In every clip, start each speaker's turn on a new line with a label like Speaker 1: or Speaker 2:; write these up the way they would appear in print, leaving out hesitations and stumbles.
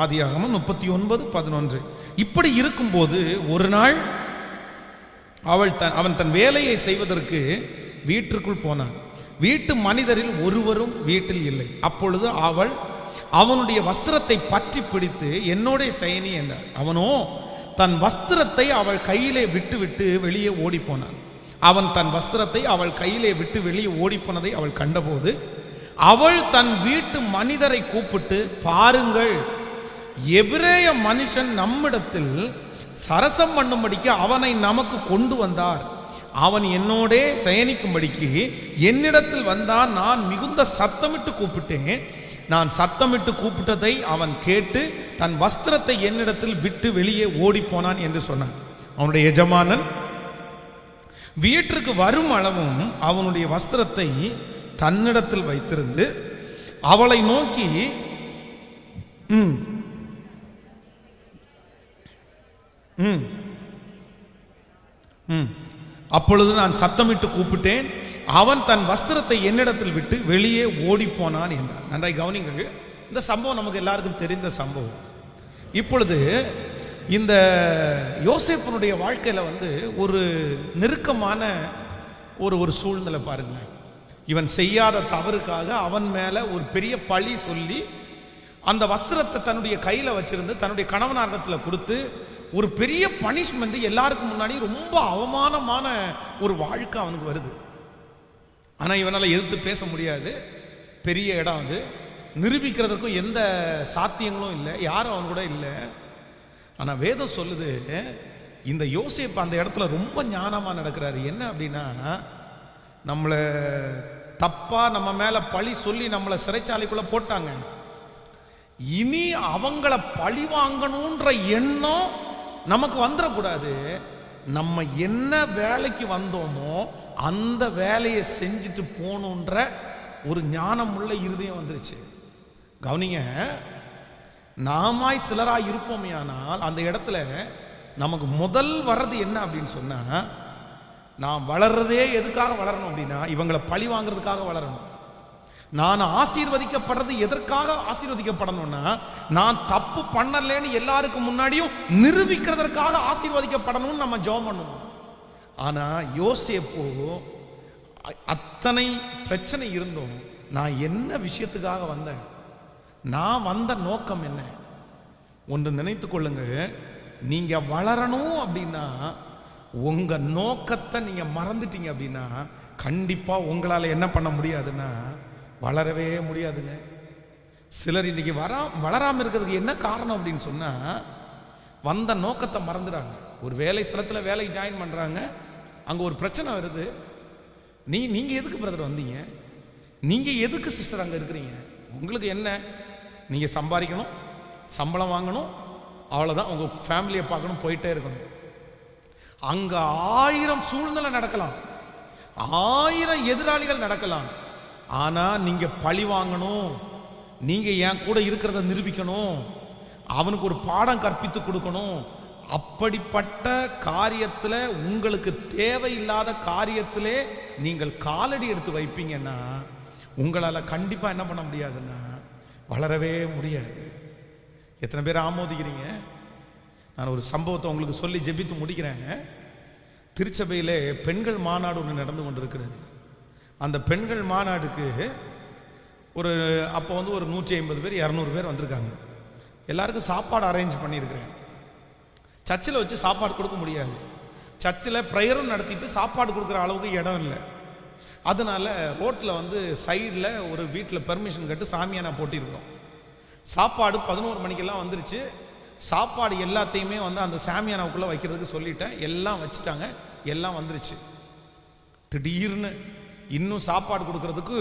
Speaker 1: ஆதியாகமம் 39:11. இப்படி இருக்கும்போது ஒரு நாள் அவன் தன் வேலையை செய்வதற்கு வீட்டிற்குள் போனான். வீட்டு மனிதரில் ஒருவரும் வீட்டில் இல்லை. அப்பொழுது அவள் அவனுடைய வஸ்திரத்தை பற்றி பிடித்து என்னோட செய்யணி என்றார். அவனோ தன் வஸ்திரத்தை அவள் கையிலே விட்டு வெளியே ஓடி போனான். அவன் தன் வஸ்திரத்தை அவள் கையிலே விட்டு வெளியே ஓடி போனதை அவள் கண்டபோது அவள் தன் வீட்டு மனிதரை கூப்பிட்டு, பாருங்கள், எபிரேய மனுஷன் நம்மிடத்தில் சரசம் பண்ணும்படிக்கு அவனை நமக்கு கொண்டு வந்தார். அவன் என்னோடே சயனிக்கும்படிக்கு என்னிடத்தில் வந்தான். நான் மிகுந்த சத்தமிட்டு கூப்பிட்டேன். நான் சத்தமிட்டு கூப்பிட்டதை அவன் கேட்டு தன் வஸ்திரத்தை என்னிடத்தில் விட்டு வெளியே ஓடி போனான் என்று சொன்னான். அவனுடைய எஜமானன் வீட்டிற்கு வரும் அளவும் அவனுடைய வஸ்திரத்தை தன்னிடத்தில் வைத்திருந்து அவளை நோக்கி, அப்பொழுது நான் சத்தமிட்டு கூப்பிட்டேன். அவன் தன் வஸ்திரத்தை என்னிடத்தில் விட்டு வெளியே ஓடி போனான் என்றார். நன்றாய் கவனிங்கள். இந்த சம்பவம் நமக்கு எல்லாருக்கும் தெரிந்த சம்பவம். இப்பொழுது இந்த யோசேப்பினுடைய வாழ்க்கையில் ஒரு நெருக்கமான ஒரு சூழ்நிலை பாருங்க. இவன் செய்யாத தவறுக்காக அவன் மேலே ஒரு பெரிய பழி சொல்லி அந்த வஸ்திரத்தை தன்னுடைய கையில் வச்சிருந்து தன்னுடைய கணவனாரிடத்தில் கொடுத்து ஒரு பெரிய பனிஷ்மெண்ட், எல்லாருக்கும் முன்னாடி ரொம்ப அவமானமான ஒரு வாழ்க்கை அவனுக்கு வருது. ஆனால் இவனால் எதிர்த்து பேச முடியாது. பெரிய இடம் அது, நிரூபிக்கிறதுக்கும் எந்த சாத்தியங்களும் இல்லை, யாரும் அவன் கூட இல்லை. ஆனால் வேதம் சொல்லுது, இந்த யோசேப்பு அந்த இடத்துல ரொம்ப ஞானமாக நடக்கிறாரு. என்ன அப்படின்னா, நம்மளை தப்பா நம்ம மேலே பழி சொல்லி நம்மளை சிறைச்சாலைக்குள்ளே போட்டாங்க. இனி அவங்கள பழி வாங்கணுன்ற எண்ணம் நமக்கு வந்துடக்கூடாது. நம்ம என்ன வேலைக்கு வந்தோமோ அந்த வேலையை செஞ்சுட்டு போகணுன்ற ஒரு ஞானம் உள்ள இருதயம் வந்துருச்சு. கவனிங்க, நாமாய் சிலராய் இருப்போமே, ஆனால் அந்த இடத்துல நமக்கு முதல் வர்றது என்ன அப்படின்னு சொன்னா, நான் வளர்றதே எதுக்காக வளரணும் அப்படின்னா, இவங்களை பழி வாங்குறதுக்காக வளரணும். நான் ஆசீர்வதிக்கப்படுறது எதற்காக ஆசீர்வதிக்கப்படணும்னா, நான் தப்பு பண்ணலேன்னு எல்லாருக்கும் முன்னாடியும் நிரூபிக்கிறதற்காக ஆசீர்வதிக்கப்படணும்னு நம்ம ஜெபம் பண்ணுவோம். ஆனா யோசேப்பு அத்தனை பிரச்சனை இருந்தோம், நான் என்ன விஷயத்துக்காக வந்தேன், நான் வந்த நோக்கம் என்ன? ஒன்று நினைத்து கொள்ளுங்க, நீங்க வளரணும் அப்படின்னா உங்க நோக்கத்தை நீங்க மறந்துட்டீங்க அப்படின்னா கண்டிப்பா உங்களால என்ன பண்ண முடியாதுன்னா வளரவே முடியாதுங்க. சிலர் இன்னைக்கு வளராம இருக்கிறதுக்கு என்ன காரணம் அப்படின்னு சொன்னா, வந்த நோக்கத்தை மறந்துடாங்க. ஒரு வேலை ஸ்தலத்தில் வேலைக்கு ஜாயின் பண்றாங்க, அங்க ஒரு பிரச்சனை வருது. நீங்க எதுக்கு பிரதர் வந்தீங்க, நீங்க எதுக்கு சிஸ்டர் அங்க இருக்கிறீங்க, உங்களுக்கு என்ன, நீங்க சம்பாதிக்கணும், சம்பளம் வாங்கணும், அவ்வளவுதான், உங்க ஃபேமிலியை பார்க்கணும், போயிட்டே இருக்கணும். அங்க 1000 சூழ்நிலை நடக்கலாம், 1000 எதிராளிகள் நடக்கலாம். ஆனா நீங்க பழி வாங்கணும், நீங்க என் கூட இருக்கிறத நிரூபிக்கணும், அவனுக்கு ஒரு பாடம் கற்பித்து கொடுக்கணும். அப்படிப்பட்ட காரியத்தில், உங்களுக்கு தேவையில்லாத காரியத்திலே நீங்கள் காலடி எடுத்து வைப்பீங்கன்னா உங்களால் கண்டிப்பாக என்ன பண்ண முடியாதுன்னா வளரவே முடியாது. எத்தனை பேர் ஆமோதிக்கிறீங்க? நான் ஒரு சம்பவத்தை உங்களுக்கு சொல்லி ஜெபித்து முடிக்கிறேன். திருச்சபையில் பெண்கள் மாநாடு ஒன்று நடந்து கொண்டிருக்கிறது. அந்த பெண்கள் மாநாடுக்கு அப்போ ஒரு 150 பேர் 200 பேர் வந்திருக்காங்க. எல்லாருக்கும் சாப்பாடு அரேஞ்ச் பண்ணியிருக்கிறேன். சர்ச்சில் வச்சு சாப்பாடு கொடுக்க முடியாது, சர்ச்சில் ப்ரேயரும் நடத்திட்டு சாப்பாடு கொடுக்குற அளவுக்கு இடம் இல்லை. அதனால ரோட்டில் சைடில் ஒரு வீட்டில் பெர்மிஷன் கட்டு சாமியானா போட்டிருக்கிறோம். சாப்பாடு 11 மணிக்கெல்லாம் வந்துருச்சு. சாப்பாடு எல்லாத்தையுமே அந்த சாமியானாவுக்குள்ளே வைக்கிறதுக்கு சொல்லிட்டேன். எல்லாம் வச்சுட்டாங்க, எல்லாம் வந்துருச்சு. திடீர்னு இன்னும் சாப்பாடு கொடுக்கறதுக்கு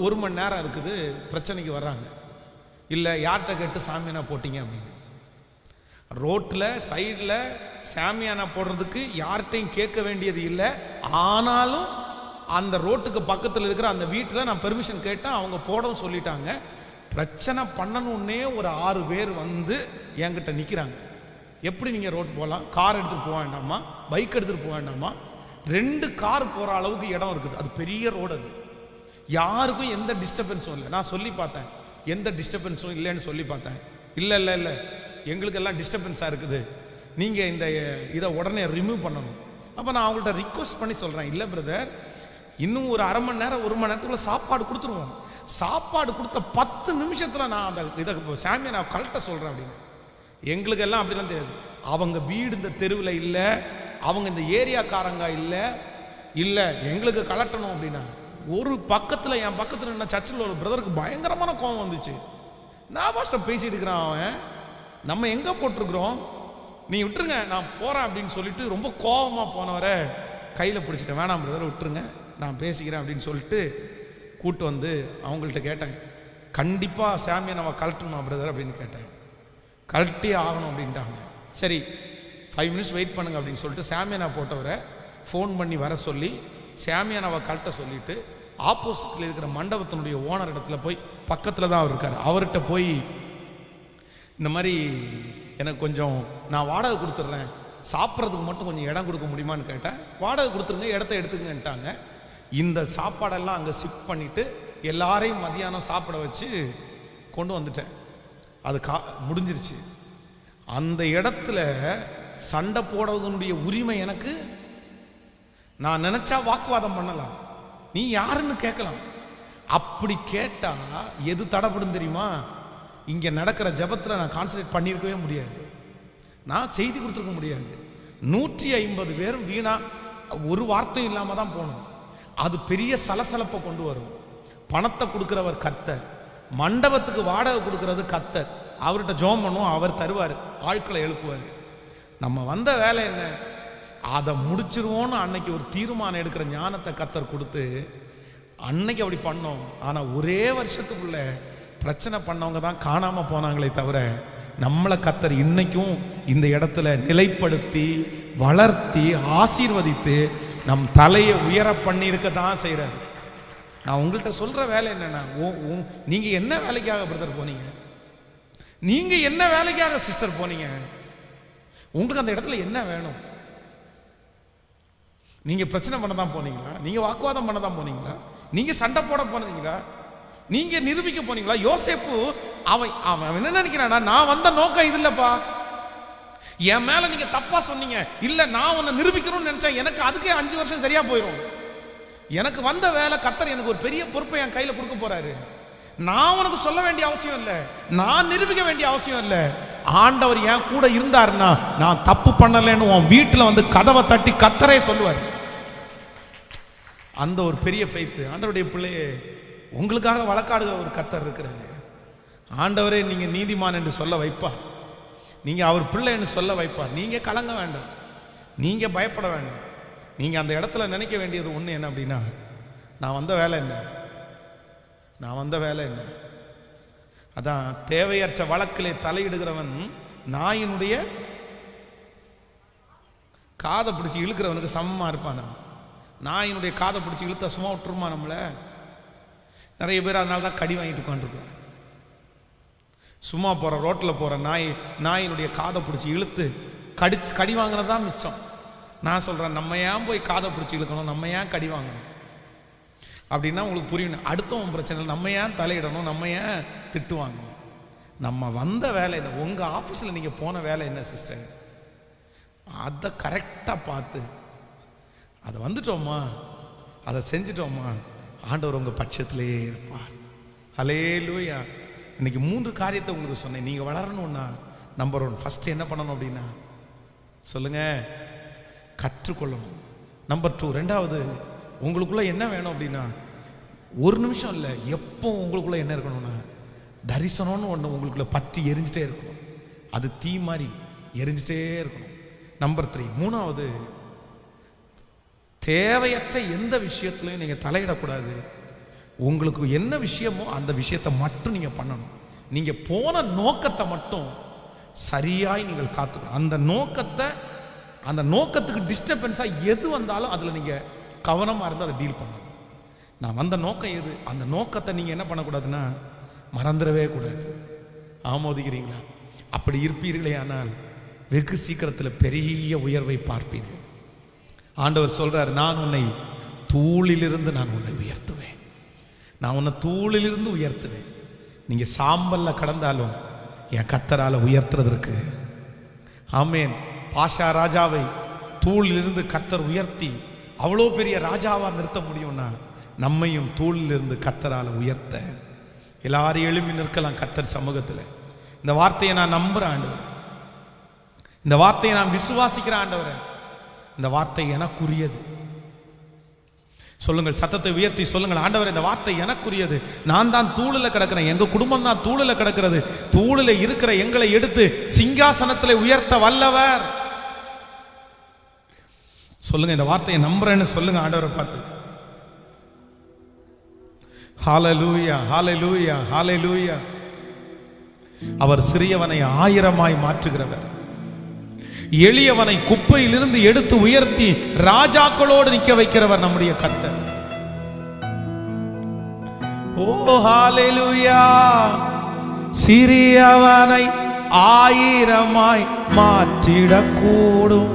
Speaker 1: ஒரு மணி நேரம் இருக்குது. பிரச்சனைக்கு வர்றாங்க. இல்லை, யார்கிட்ட கேட்டு சாமியானா போட்டிங்க அப்படின்னு. ரோட்டில் சைடில் சாமியானா போடுறதுக்கு யார்கிட்டையும் கேட்க வேண்டியது இல்லை. ஆனாலும் அந்த ரோட்டுக்கு பக்கத்தில் இருக்கிற அந்த வீட்டில் நான் பெர்மிஷன் கேட்டேன், அவங்க போடவும் சொல்லிட்டாங்க. பிரச்சனை பண்ணணுன்னே ஒரு 6 பேர் என்கிட்ட நிற்கிறாங்க. எப்படி நீங்கள் ரோட்டு போகலாம், கார் எடுத்துகிட்டு போக வேண்டாமா, பைக் எடுத்துகிட்டு போக வேண்டாமா, 2 கார் போகிற அளவுக்கு இடம் இருக்குது. அது பெரிய ரோடு, அது யாருக்கும் எந்த டிஸ்டர்பன்ஸும் இல்லை. நான் சொல்லி பார்த்தேன், எந்த டிஸ்டர்பன்ஸும் இல்லைன்னு சொல்லி பார்த்தேன். இல்லை இல்லை இல்லை, எங்களுக்கெல்லாம் டிஸ்டர்பன்ஸாக இருக்குது, நீங்கள் இந்த இதை உடனே ரிமூவ் பண்ணணும். அப்போ நான் அவங்கள்ட்ட ரிக்வஸ்ட் பண்ணி சொல்கிறேன், இல்லை பிரதர், இன்னும் ஒரு அரை மணி நேரம் 1 மணி நேரத்துக்குள்ள சாப்பாடு கொடுத்துருவோம். சாப்பாடு கொடுத்த 10 நிமிஷத்தில் நான் அந்த இதை சாமியை நான் கழட்ட சொல்கிறேன் அப்படின்னு. எங்களுக்கு எல்லாம் அப்படிலாம் தெரியாது. அவங்க வீடு இந்த தெருவில் இல்லை, அவங்க இந்த ஏரியாக்காரங்க இல்லை, இல்லை எங்களுக்கு கலட்டணும் அப்படின்னாங்க. ஒரு பக்கத்தில் என் பக்கத்தில் என்ன சர்ச்சில் ஒரு பிரதருக்கு பயங்கரமான கோபம் வந்துச்சு. நான் பாஸ்டர் பேசிட்டு இருக்கிறான், அவன் நம்ம எங்கே போட்டிருக்கிறோம், நீ விட்டுருங்க நான் போகிறேன் அப்படின்னு சொல்லிட்டு ரொம்ப கோபமாக போனவரை கையில் பிடிச்சிட்டேன். வேணாம் பிரதர் விட்டுருங்க, நான் பேசிக்கிறேன் அப்படின்னு சொல்லிட்டு கூட்டு வந்து அவங்கள்ட்ட கேட்டேன், கண்டிப்பாக சாமியை நம்ம கலட்டணுமா பிரதர் அப்படின்னு கேட்டேன். கலட்டி ஆகணும் அப்படின்ட்டாங்க. சரி 5 மினிட்ஸ் வெயிட் பண்ணுங்க அப்படின்னு சொல்லிட்டு சாமியானா போட்டவரை ஃபோன் பண்ணி வர சொல்லி சாமியானாவை கலட்ட சொல்லிட்டு ஆப்போசிட்டில் இருக்கிற மண்டபத்தினுடைய ஓனர் இடத்துல போய், பக்கத்தில் தான் அவர் இருக்கார், அவர்கிட்ட போய் இந்த மாதிரி எனக்கு கொஞ்சம் நான் வாடகை கொடுத்துட்றேன், சாப்பிட்றதுக்கு மட்டும் கொஞ்சம் இடம் கொடுக்க முடியுமான்னு கேட்டேன். வாடகை கொடுத்துருங்க, இடத்த எடுத்துக்கங்கன்ட்டாங்க. இந்த சாப்பாடெல்லாம் அங்கே ஷிஃப்ட் பண்ணிவிட்டு எல்லாரையும் மதியானம் சாப்பிட வச்சு கொண்டு வந்துட்டேன். அது முடிஞ்சிருச்சு. அந்த இடத்துல சண்டை போடுறதுனுடைய உரிமை எனக்கு, நான் நினைச்சா வாக்குவாதம் பண்ணலாம், நீ யாருன்னு கேட்கலாம். அப்படி கேட்டா எது தடைப்படும் தெரியுமா? இங்க நடக்கிற ஜபத்தில் நான் கான்சன்ட்ரேட் பண்ணியிருக்கவே முடியாது, நான் செய்தி கொடுத்துருக்க முடியாது. 150 பேரும் வீணா ஒரு வார்த்தையும் இல்லாம தான் போகணும். அது பெரிய சலசலப்பை கொண்டு வரும். பணத்தை கொடுக்கிறவர் கர்த்தர், மண்டபத்துக்கு வாடகை கொடுக்கறது கர்த்தர். அவர்கிட்ட ஜெபம் பண்ணுவோம், அவர் தருவார், ஆட்களை எழுப்புவார். நம்ம வந்த வேலை என்ன, அதை முடிச்சிருவோன்னு அன்னைக்கு ஒரு தீர்மானம் எடுக்கிற ஞானத்தை கர்த்தர் கொடுத்து அன்னைக்கு அப்படி பண்ணோம். ஆனால் ஒரே வருஷத்துக்குள்ள பிரச்சனை பண்ணவங்க தான் காணாம போனாங்களே தவிர, நம்மளை கர்த்தர் இன்னைக்கும் இந்த இடத்துல நிலைப்படுத்தி வளர்த்தி ஆசீர்வதித்து நம் தலையை உயர பண்ணியிருக்க தான் செய்கிறார். நான் உங்கள்கிட்ட சொல்ற வேலை என்னன்னா, நீங்க என்ன வேலைக்காக பிரதர் போனீங்க, நீங்க என்ன வேலைக்காக சிஸ்டர் போனீங்க, உங்களுக்கு அந்த இடத்துல என்ன வேணும்? நீங்க பிரச்சனை பண்ண தான் போனீங்களா, நீங்க வாக்குவாதம் பண்ண தான் போனீங்களா, நீங்க சண்டை போட போனீங்களா, நீங்க நிரூபிக்க போனீங்களா? யோசேப்பு அவன் என்ன நினைக்கிறானா, நான் வந்த நோக்கம் இது இல்லப்பா, என் மேல நீங்க தப்பா சொன்னீங்க, இல்ல நான் உன்னை நிரூபிக்கணும்னு நினைச்சேன், எனக்கு அதுக்கே 5 வருஷம் சரியா போயிடும். எனக்கு வந்த வேலை, கர்த்தர் எனக்கு ஒரு பெரிய பொறுப்பை என் கையில கொடுக்க போறாரு. நான் உனக்கு சொல்ல வேண்டிய அவசியம் இல்லை, நான் நிரூபிக்க வேண்டிய அவசியம் இல்லை. ஆண்டவர் என் கூட இருந்தாருன்னா நான் தப்பு பண்ணலன்னு உன் வீட்டில் வந்து கதவை தட்டி கர்த்தரே சொல்லுவார். அந்த ஒரு பெரிய ஃபெய்த். ஆண்டவருடைய பிள்ளையே, உங்களுக்காக வழக்காடுகிற ஒரு கர்த்தர் இருக்கிறாரு. ஆண்டவரே நீங்க நீதிமான் என்று சொல்ல வைப்பார், நீங்க அவர் பிள்ளை என்று சொல்ல வைப்பார். நீங்க கலங்க வேண்டாம், நீங்க பயப்பட வேண்டாம். நீங்க அந்த இடத்துல நினைக்க வேண்டியது ஒண்ணு என்ன அப்படின்னா, நான் வந்த வேலை என்ன, நான் வந்த வேலை என்ன? அதான் தேவையற்ற வழக்கிலே தலையிடுகிறவன் நாயினுடைய காதை பிடிச்சி இழுக்கிறவனுக்கு சமமா இருப்பான். நாயினுடைய காதை பிடிச்சி இழுத்தா சும்மா விட்டுருமா நம்மள? நிறைய பேர் அதனால தான் கடி வாங்கிட்டு உட்காந்துருக்கோம். சும்மா போற ரோட்டில் போற நாயினுடைய காதை பிடிச்சி இழுத்து கடி வாங்கினதான் மிச்சம். நான் சொல்றேன், நம்ம ஏன் போய் காதை பிடிச்சி இழுக்கணும், நம்ம ஏன் கடி வாங்கணும் அப்படின்னா உங்களுக்கு புரியணும். அடுத்தவன் பிரச்சனை, நம்ம ஏன் தலையிடணும், நம்ம ஏன் திட்டு வாங்கணும்? நம்ம வந்த வேலை என்ன, உங்க ஆஃபீஸில் நீங்க போன வேலை என்ன சிஸ்டர், அதை கரெக்டாக பார்த்து அதை வந்துட்டோமா, அதை செஞ்சிட்டோமா, ஆண்டவர் உங்க பட்சத்திலேயே இருப்பார். ஹல்லேலூயா. இன்னைக்கு 3 காரியத்தை உங்களுக்கு சொன்னேன். நீங்க வளரணும்னா நம்பர் 1 ஃபர்ஸ்ட் என்ன பண்ணணும் அப்படின்னா சொல்லுங்க, கற்றுக்கொள்ளணும். நம்பர் 2 ரெண்டாவது, உங்களுக்குள்ள என்ன வேணும் அப்படின்னா, ஒரு நிமிஷம் இல்லை, எப்போ உங்களுக்குள்ள என்ன இருக்கணும்னா தரிசனம்னு ஒன்று உங்களுக்குள்ள பற்றி எரிஞ்சிட்டே இருக்கணும். அது தீ மாதிரி எரிஞ்சிட்டே இருக்கணும். நம்பர் 3 மூணாவது, தேவையற்ற எந்த விஷயத்துலையும் நீங்கள் தலையிடக்கூடாது. உங்களுக்கு என்ன விஷயமோ அந்த விஷயத்தை மட்டும் நீங்கள் பண்ணணும். நீங்கள் போன நோக்கத்தை மட்டும் சரியாய் நீங்கள் காத்துக்கணும். அந்த நோக்கத்துக்கு டிஸ்டர்பன்ஸாக எது வந்தாலும் அதில் நீங்கள் கவனமாக இருந்து அதை டீல் பண்ணணும். நான் வந்த நோக்கம் எது, அந்த நோக்கத்தை நீங்கள் என்ன பண்ணக்கூடாதுன்னா மறந்துடவே கூடாது. ஆமோதிக்கிறீங்களா? அப்படி இருப்பீர்களே ஆனால் வெகு சீக்கிரத்தில் பெரிய உயர்வை பார்ப்பீர்கள். ஆண்டவர் சொல்றார், நான் உன்னை தூளிலிருந்து நான் உன்னை உயர்த்துவேன். நான் உன்னை தூளிலிருந்து உயர்த்துவேன். நீங்கள் சாம்பல்ல கடந்தாலும் என் கர்த்தரால உயர்த்துறதற்கு. ஆமேன். பாஷா ராஜாவை தூளிலிருந்து கர்த்தர் உயர்த்தி அவ்வளோ பெரிய ராஜாவா நிறுத்த முடியும்னா நம்மையும் தூளிலிருந்து கர்த்தரால உயர்த்த எல்லாரும் எழுப்பி நிற்கலாம் கர்த்தர் சமூகத்தில். இந்த வார்த்தையை நான் நம்புறேன் ஆண்டவர், இந்த வார்த்தையை நான் விசுவாசிக்கிறேன் ஆண்டவரே, இந்த வார்த்தை எனக்குரியது. சொல்லுங்கள், சத்தத்தை உயர்த்தி சொல்லுங்கள், ஆண்டவர் இந்த வார்த்தை எனக்குரியது. நான் தான் தூளில் கிடக்கிறேன், எங்க குடும்பம் தான் தூளில் கிடக்கிறது. தூளில் இருக்கிற எங்களை எடுத்து சிங்காசனத்தில் உயர்த்த வல்லவர். சொல்லுங்க, இந்த வார்த்தையை நம்புறேன்னு சொல்லுங்க ஆண்டவரை பார்த்து. ஹல்லேலூயா, ஹல்லேலூயா, ஹல்லேலூயா. அவர் சிறியவனை 1000 மாற்றுகிறவர், எளியவனை குப்பையிலிருந்து எடுத்து உயர்த்தி ராஜாக்களோடு நிற்க வைக்கிறவர் நம்முடைய கர்த்தர். ஓ ஹல்லேலூயா. சிறியவனை 1000 மாற்றிடக்கூடும்,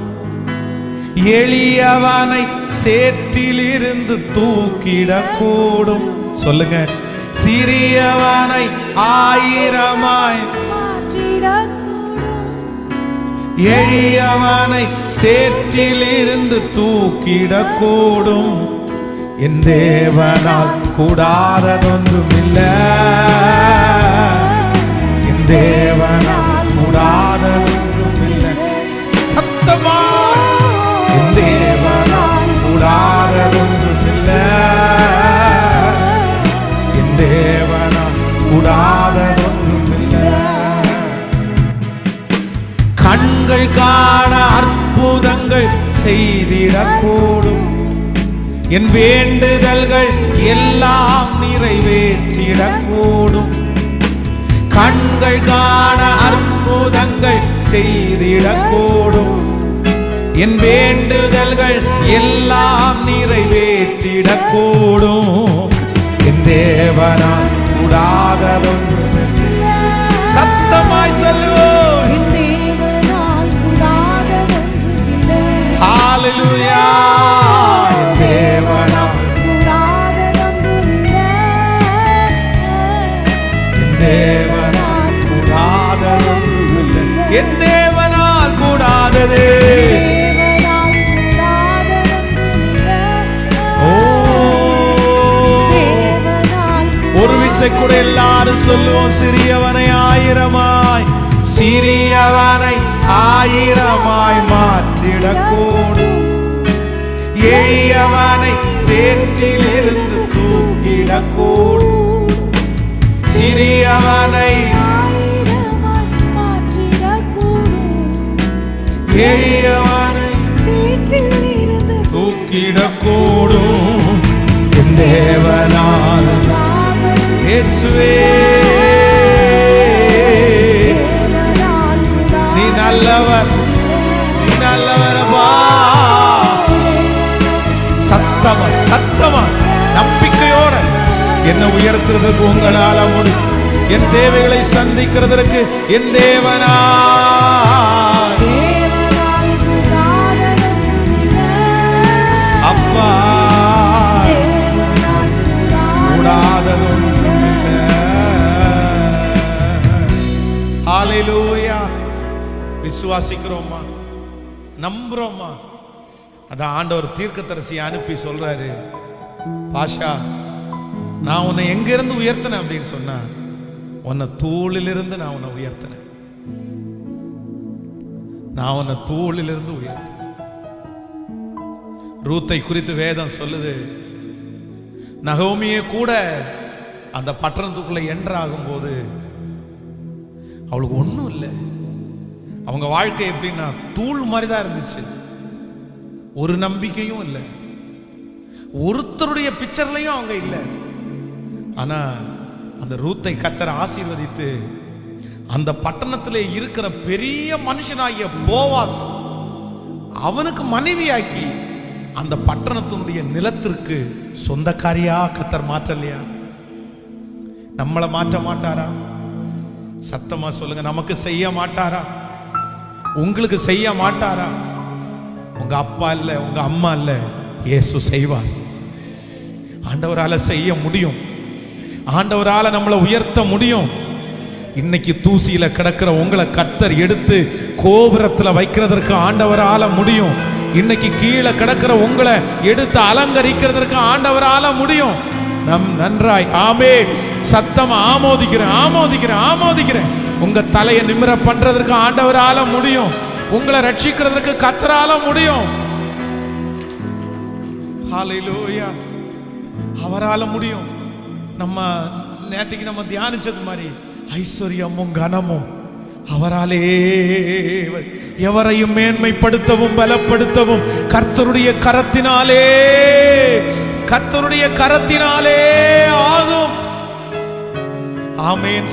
Speaker 1: எளியவனை சேற்றிலிருந்து தூக்கிடக்கூடும். சொல்லுங்க, சிறியவனை 1000 மாற்றிடக்கூடும், எளியவனை சேற்றிலிருந்து தூக்கிடக்கூடும். என் தேவனால் கூடாததொன்றுமில்லை, என் தேவனால் கூடாததொன்றுமில்லை. சத்தமா, என் தேவனால் கூடாததொன்றுமில்லை, என் தேவனால் கூடாததொன்றுமில்லை. கண்கள் காண அற்புதங்கள் செய்திடக்கூடும், என் வேண்டுதல்கள் எல்லாம் நிறைவேற்றிடக்கூடும். கண்கள் காண அற்புதங்கள் செய்திடக்கூடும், என் வேண்டுதல்கள் எல்லாம் நிறைவேற்றிடக்கூடும். என் தேவனால் கூடாததொன்றுமில்லை. சத்தமாய் சொல்லுவோம்,
Speaker 2: என் தேவனால் கூடாததொன்றுமில்லை.
Speaker 1: ஹல்லேலூயா. என் தேவனால்
Speaker 2: கூடாததொன்றுமில்லை,
Speaker 1: என் தேவனால் கூடாததொன்றுமில்லை. என் தேவனால் கூடாதது.
Speaker 2: தேவனால் கூடாததொன்றுமில்லை.
Speaker 1: ஓ,
Speaker 2: தேவனால்
Speaker 1: ஒரு விசை கூட எல்லாரும் சொல்லுவோம், சிறியவனை 1000 சிறியவனை 1000 மாற்றிடக்கூடும், எளியவனை சேற்றிலிருந்து தூக்கிடக்கூடும். சிறியவனை
Speaker 2: 1000 மாற்றிடக்கூடும்,
Speaker 1: எளியவனை
Speaker 2: சேற்றிலிருந்து
Speaker 1: தூக்கிடக்கூடும். என் தேவனால் இயேசுவே,
Speaker 2: தேவனால்
Speaker 1: நீ நல்லவர், நீ நல்லவரப்பா. சத்தமா சத்தமா நம்பிக்கையோட என்ன உயர்த்துறதுக்கு உங்களால முடியும். என் தேவைகளை சந்திக்கிறதற்கு என் தேவனால்,
Speaker 2: தேவனால் கூடாததொன்றுமில்லை.
Speaker 1: அப்பா
Speaker 2: தேவனால்
Speaker 1: கூடாததொன்றுமில்லை. ஹல்லேலூயா. விசுவாசிக்கிறோமா, நம்புறோமா? அதான் ஆண்டவர் தீர்க்கதரிசியை அனுப்பி சொல்றாரு, பாஷா நான் உன்னை எங்கிருந்து உயர்த்தினேன் அப்படின்னு சொன்னா, உன்னை தூளிலிருந்து நான் உன்னை உயர்த்தினேன், நான் உன்னை தூளிலிருந்து உயர்த்தினேன். ரூத்தை குறித்து வேதம் சொல்லுது, நகோமியே கூட அந்த பட்டணத்துக்குள்ள என்ட்ராகும் போது அவளுக்கு ஒன்றும் இல்லை. அவங்க வாழ்க்கை எப்படின்னா தூள் மாதிரி தான் இருந்துச்சு, ஒரு நம்பிக்கையும் இல்லை, ஒருத்தருடைய பிக்சர்லையும் அவங்க இல்லை. ஆனா அந்த ரூத்தை கர்த்தர் ஆசீர்வதித்து அந்த பட்டணத்திலே இருக்கிற பெரிய மனுஷனாகிய போவாஸ் அவனுக்கு மனைவியாக்கி அந்த பட்டணத்தினுடைய நிலத்திற்கு சொந்தக்காரியா கர்த்தர் மாற்றலையா? நம்மளை மாற்ற மாட்டாரா? சத்தமா சொல்லுங்க, நமக்கு செய்ய மாட்டாரா? உங்களுக்கு செய்ய மாட்டாரா? உங்க அப்பா இல்ல, உங்க அம்மா இல்ல, இயேசு செய்வார். ஆண்டவரால செய்ய முடியும், ஆண்டவரால நம்மளை உயர்த்த முடியும். இன்னைக்கு தூசியில கிடக்கிற உங்களை கர்த்தர் எடுத்து கோபுரத்துல வைக்கிறதற்கு ஆண்டவரால முடியும். இன்னைக்கு கீழே கிடக்கிற உங்களை எடுத்து அலங்கரிக்கிறதற்கு ஆண்டவரால முடியும். நன்றாய் ஆமே சத்தம் ஆமோதிக்கிறேன், ஆமோதிக்கிறேன், ஆமோதிக்கிறேன். உங்க தலையை நிமிர பண்றதற்கு ஆண்டவரால முடியும். உங்களை ரட்சிக்கிறதற்கு கர்த்தரால முடியும். ஹல்லேலூயா, அவரால முடியும். நம்ம நேற்றுக்கு நம்ம தியானிச்சது மாதிரி ஐஸ்வர்யமும் கனமும் அவராலே. எவரையும் மேன்மைப்படுத்தவும் பலப்படுத்தவும் கர்த்தருடைய கரத்தினாலே, கர்த்தருடைய கரத்தினாலே ஆகும். ஆமென்.